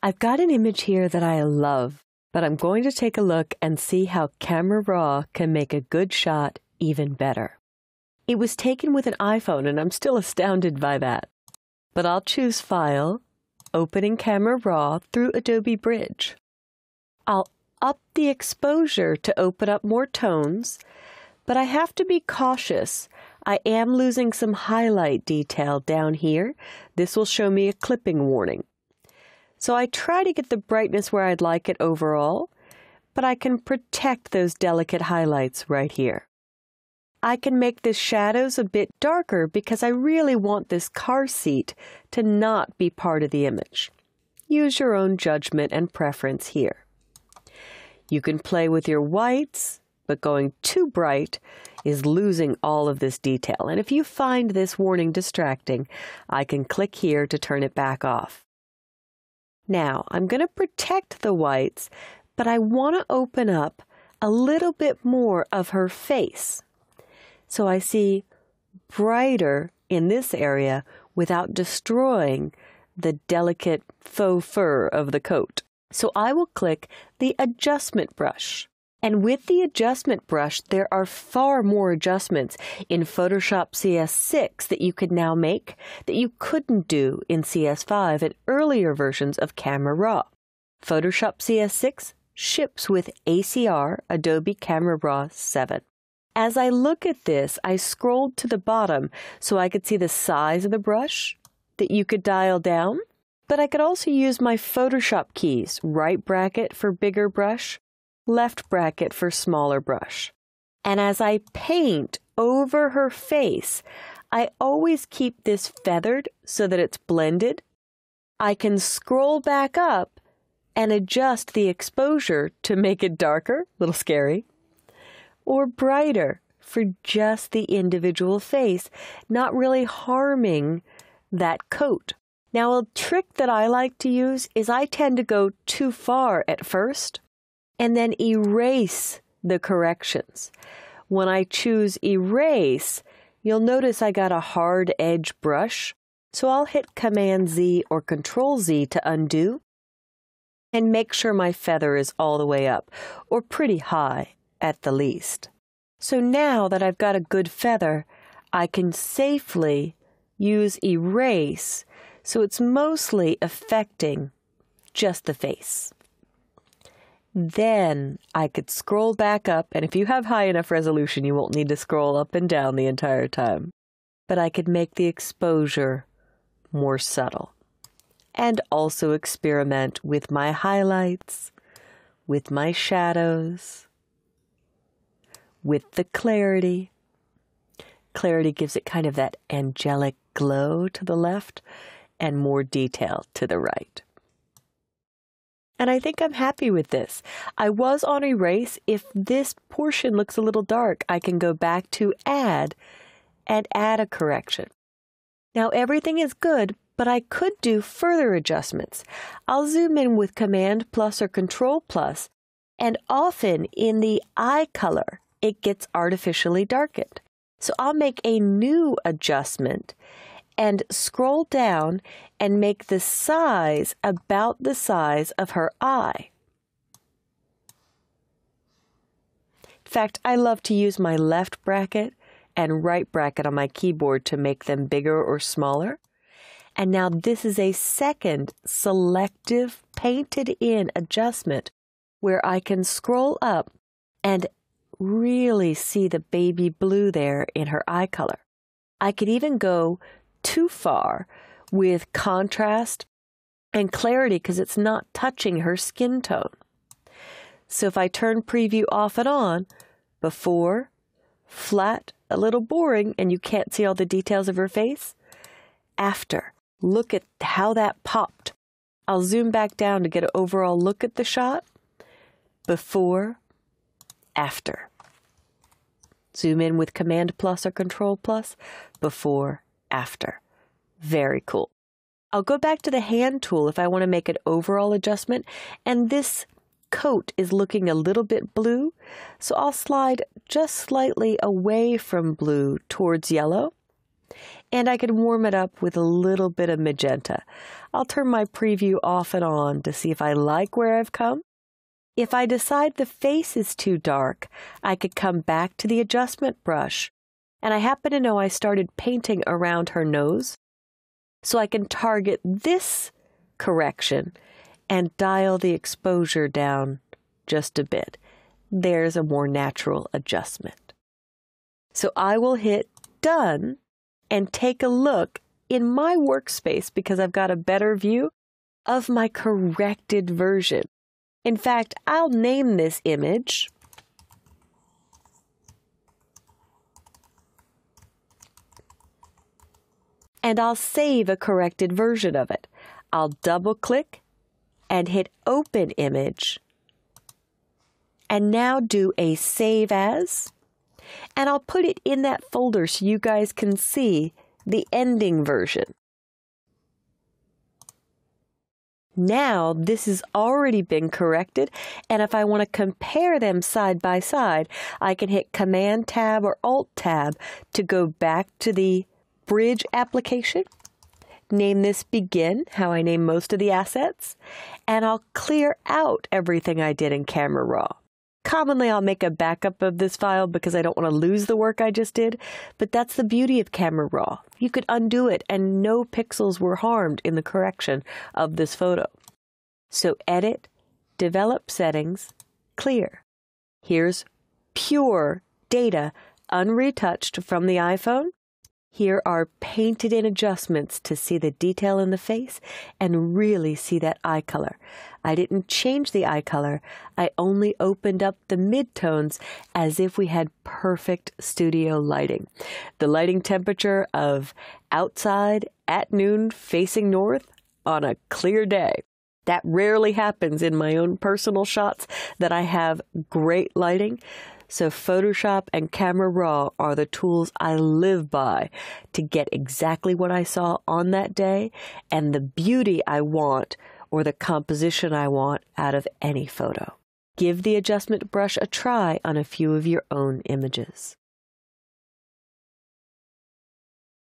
I've got an image here that I love, but I'm going to take a look and see how Camera Raw can make a good shot even better. It was taken with an iPhone, and I'm still astounded by that. But I'll choose File, Open in Camera Raw through Adobe Bridge. I'll up the exposure to open up more tones, but I have to be cautious. I am losing some highlight detail down here. This will show me a clipping warning. So I try to get the brightness where I'd like it overall, but I can protect those delicate highlights right here. I can make the shadows a bit darker because I really want this car seat to not be part of the image. Use your own judgment and preference here. You can play with your whites, but going too bright is losing all of this detail. And if you find this warning distracting, I can click here to turn it back off. Now, I'm going to protect the whites, but I want to open up a little bit more of her face. So I see brighter in this area without destroying the delicate faux fur of the coat. So I will click the adjustment brush. And with the adjustment brush, there are far more adjustments in PhotoshopCS6 that you could now make that you couldn't do in CS5 and earlier versions of Camera Raw. PhotoshopCS6 ships with ACR, Adobe Camera Raw 7. As I look at this, I scrolled to the bottom so I could see the size of the brush that you could dial down, but I could also use my Photoshop keys, right bracket for bigger brush, left bracket for smaller brush. And as I paint over her face, I always keep this feathered so that it's blended. I can scroll back up and adjust the exposure to make it darker, a little scary, or brighter for just the individual face, not really harming that coat. Now, a trick that I like to use is I tend to go too far at first and then erase the corrections. When I choose Erase, you'll notice I got a hard edge brush, so I'll hit Command-Z or Control-Z to undo and make sure my feather is all the way up, or pretty high at the least. So now that I've got a good feather, I can safely use Erase so it's mostly affecting just the face. Then I could scroll back up, and if you have high enough resolution, you won't need to scroll up and down the entire time. But I could make the exposure more subtle and also experiment with my highlights, with my shadows, with the clarity. Clarity gives it kind of that angelic glow to the left and more detail to the right. And I think I'm happy with this. I was on Erase. If this portion looks a little dark, I can go back to Add and add a correction. Now everything is good, but I could do further adjustments. I'll zoom in with Command plus or Control plus, and often in the eye color, it gets artificially darkened. So I'll make a new adjustment and scroll down and make the size about the size of her eye. In fact, I love to use my left bracket and right bracket on my keyboard to make them bigger or smaller. And now this is a second selective painted in adjustment where I can scroll up and really see the baby blue there in her eye color. I could even go too far with contrast and clarity because it's not touching her skin tone. So if I turn preview off and on, before, flat, a little boring, and you can't see all the details of her face. After, look at how that popped. I'll zoom back down to get an overall look at the shot. Before, after. Zoom in with Command plus or Control plus. Before, after. Very cool. I'll go back to the hand tool if I want to make an overall adjustment, and this coat is looking a little bit blue, so I'll slide just slightly away from blue towards yellow. And I can warm it up with a little bit of magenta. I'll turn my preview off and on to see if I like where I've come. If I decide the face is too dark, I could come back to the adjustment brush. And I happen to know I started painting around her nose, so I can target this correction and dial the exposure down just a bit. There's a more natural adjustment. So I will hit Done and take a look in my workspace because I've got a better view of my corrected version. In fact, I'll name this image and I'll save a corrected version of it. I'll double-click and hit Open Image, and now do a Save As, and I'll put it in that folder so you guys can see the ending version. Now this has already been corrected, and if I want to compare them side by side, I can hit Command-Tab or Alt-Tab to go back to the Bridge application, name this Begin, how I name most of the assets, and I'll clear out everything I did in Camera Raw. Commonly, I'll make a backup of this file because I don't want to lose the work I just did, but that's the beauty of Camera Raw. You could undo it and no pixels were harmed in the correction of this photo. So Edit, Develop Settings, Clear. Here's pure data, unretouched from the iPhone. Here are painted-in adjustments to see the detail in the face and really see that eye color. I didn't change the eye color. I only opened up the midtones as if we had perfect studio lighting. The lighting temperature of outside at noon facing north on a clear day. That rarely happens in my own personal shots that I have great lighting. So Photoshop and Camera Raw are the tools I live by to get exactly what I saw on that day and the beauty I want or the composition I want out of any photo. Give the adjustment brush a try on a few of your own images.